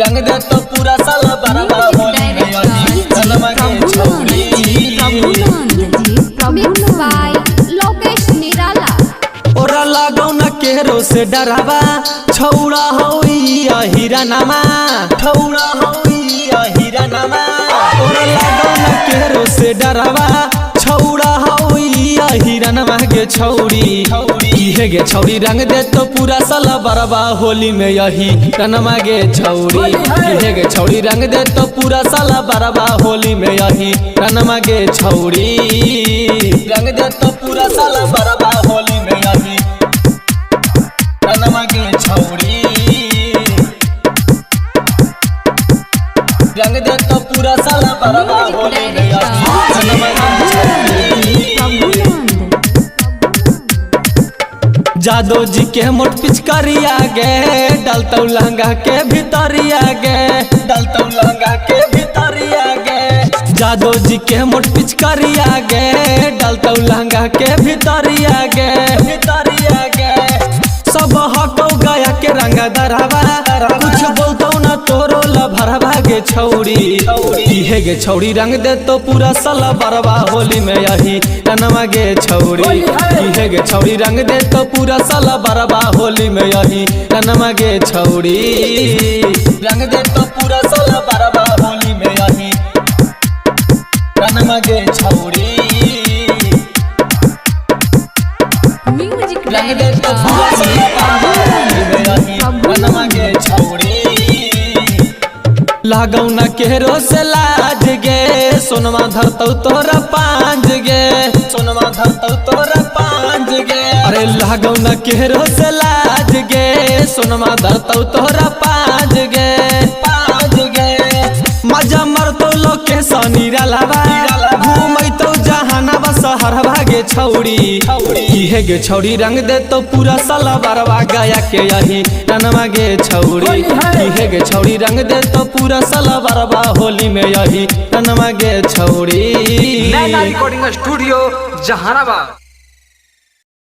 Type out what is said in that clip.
रंग दे तो पूरा साल बरबा होली में यही तनमा के छौड़ी लोकेश निराला ओरा लागौ न केरो से डरावा छौड़ा होई हीरा नामा छौड़ा होई हीरा नामा ओरा लागौ न केरो से डरावा छौड़ा होई हीरा नामा के छौड़ी इहे गे छौड़ी रंग दे तो पूरा साल बरबा होली में यही तनमा गे छौड़ी इहे गे छौड़ी रंग दे तो पूरा साल बरबा होली में यही तनमा गे छौड़ी रंग दे तो पूरा साल बरबा होली में यही तनमा गे छौड़ी रंग दे तो पूरा साल बरबा होली में यही तनमा गे छौड़ी जादो जी के मोट पिचकारिया गे डालतौ लहंगा के भीतरिया गे डालतौ लहंगा के भीतरिया गे जादो जी के मोट पिचकारिया गे डालतौ लहंगा के भीतरिया गे भीतरिया गे सब हकौ गया के रंगा दरावा कुछ बोलतौ ना तोरो लभरवा गे छौड़ी इहे गे छौड़ी रंग दे तो पूरा साल बरबा होली में यही तनमा गे छौड़ी इहे गे छौड़ी रंग दे तो पूरा साल बरबा होली में यही तनमा गे छौड़ी रंग दे तो पूरा साल बरबा होली में यही तनमा गे छौड़ी रंग दे तो पूरा साल बरबा होली में यही तनमा गे छौड़ी लागौ न केरो से लाज गे सोनमा धरतौ तोरा पांज गे सोनमा धरतौ तोरा पांज गे अरे लागौ न केरो से लाज गे सोनमा धरतौ तोरा पांज गे मजा मरतौ लोकेशन निरालावा घूमैतौ जहानावा शहरवा गे छौड़ी इहे गे छौड़ी रंग दे तो पूरा साल बरबा गया के यही तनमा गे छौड़ी इहे गे छौड़ी रंग दे तो पूरा साल बरबा होली में यही तनमा गे छौड़ी। Recording studio Jehanabad.